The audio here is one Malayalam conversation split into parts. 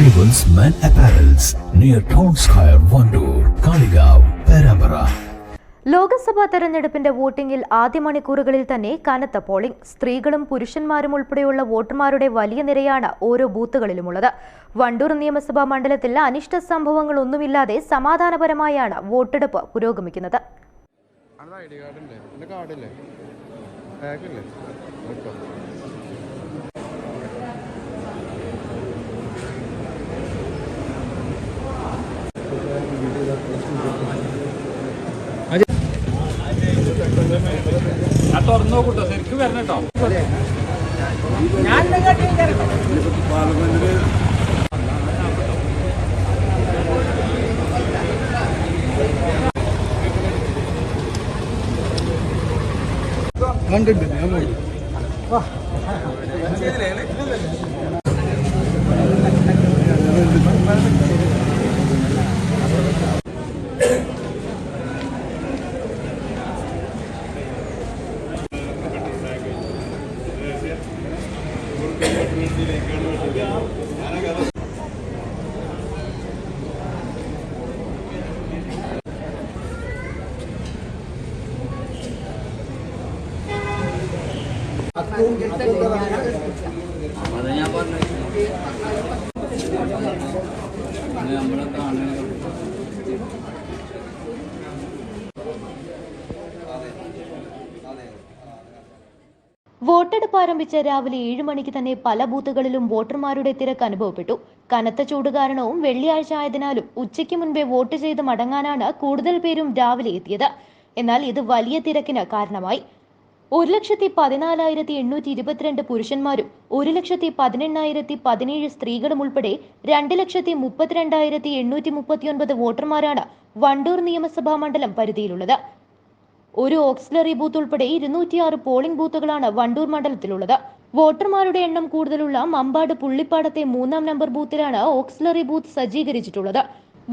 Arrivals Men Apparels near Town Square, Vandoor, Kaligav, Perambara. Lok Sabha തെരഞ്ഞെടുപ്പിന്റെ വോട്ടിംഗിൽ ആദ്യ മണിക്കൂറുകളിൽ തന്നെ കനത്ത പോളിംഗ്. സ്ത്രീകളും പുരുഷന്മാരും ഉൾപ്പെടെയുള്ള വോട്ടർമാരുടെ വലിയ നിരയാണ് ഓരോ ബൂത്തുകളിലുമുള്ളത്. വണ്ടൂർ നിയമസഭാ മണ്ഡലത്തിൽ അനിഷ്ട സംഭവങ്ങളൊന്നുമില്ലാതെ സമാധാനപരമായാണ് വോട്ടെടുപ്പ് പുരോഗമിക്കുന്നത്. തുറന്നോക്കൂട്ടോ, ശരിക്കും വരണം കേട്ടോ. വോട്ടെടുപ്പ് ആരംഭിച്ച രാവിലെ 7 മണിക്ക് തന്നെ പല ബൂത്തുകളിലും വോട്ടർമാരുടെ തിരക്ക് അനുഭവപ്പെട്ടു. കനത്ത ചൂട് കാരണവും വെള്ളിയാഴ്ച ആയതിനാലും ഉച്ചയ്ക്ക് മുൻപേ വോട്ട് ചെയ്ത് മടങ്ങാനാണ് കൂടുതൽ പേരും രാവിലെ എത്തിയത്. എന്നാൽ ഇത് വലിയ തിരക്കിന് കാരണമായി. 1,14,822 പുരുഷന്മാരും 1,18,017 സ്ത്രീകളും ഉൾപ്പെടെ 2,32,839 വോട്ടർമാരാണ് വണ്ടൂർ നിയമസഭാ മണ്ഡലം പരിധിയിലുള്ളത്. ഒരു ഓക്സിലറി ബൂത്ത് ഉൾപ്പെടെ 206 പോളിംഗ് ബൂത്തുകളാണ് വണ്ടൂർ മണ്ഡലത്തിലുള്ളത്. വോട്ടർമാരുടെ എണ്ണം കൂടുതലുള്ള മമ്പാട് പുള്ളിപ്പാടത്തെ 3-ാം നമ്പർ ബൂത്തിലാണ് ഓക്സിലറി ബൂത്ത് സജ്ജീകരിച്ചിട്ടുള്ളത്.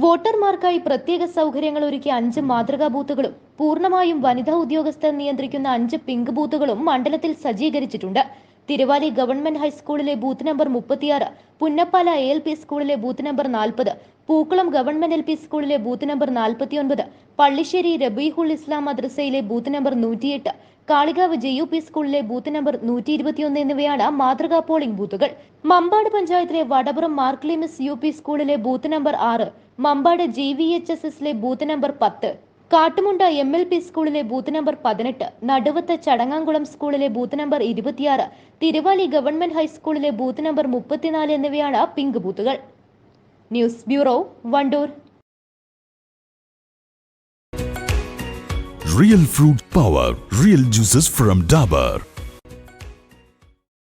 വോട്ടർമാർക്കായി പ്രത്യേക സൗകര്യങ്ങൾ ഒരുക്കിയ 5 മാതൃകാ ബൂത്തുകളും പൂർണ്ണമായും വനിതാ ഉദ്യോഗസ്ഥർ നിയന്ത്രിക്കുന്ന 5 പിങ്ക് ബൂത്തുകളും മണ്ഡലത്തിൽ സജ്ജീകരിച്ചിട്ടുണ്ട്. തിരുവാലി ഗവൺമെന്റ് ഹൈസ്കൂളിലെ ബൂത്ത് നമ്പർ 36, പുന്നപ്പാല ALP സ്കൂളിലെ booth number 40, Pookkulam government LP സ്കൂളിലെ ബൂത്ത് നമ്പർ 49, പള്ളിശ്ശേരി റബീഹുൽ ഇസ്ലാം മദ്രസയിലെ ബൂത്ത് നമ്പർ 108, കാളികാവ് JUP സ്കൂളിലെ ബൂത്ത് നമ്പർ 121 എന്നിവയാണ് മാതൃകാ പോളിംഗ് ബൂത്തുകൾ. മമ്പാട് പഞ്ചായത്തിലെ വടപുറം മാർക്ലി മിസ് UP സ്കൂളിലെ ബൂത്ത് നമ്പർ 6, മമ്പാട് GVHSSലെ ബൂത്ത് നമ്പർ 10, കാട്ടുമുണ്ട MLP സ്കൂളിലെ ബൂത്ത് നമ്പർ 18, നടുവത്ത് ചടങ്ങാംകുളം സ്കൂളിലെ ബൂത്ത് നമ്പർ 26, തിരുവാലി ഗവൺമെന്റ് ഹൈസ്കൂളിലെ ബൂത്ത് നമ്പർ 34 എന്നിവയാണ് പിങ്ക് ബൂത്തുകൾ. News bureau, Wandoor. Real fruit power, real juices from Dabur.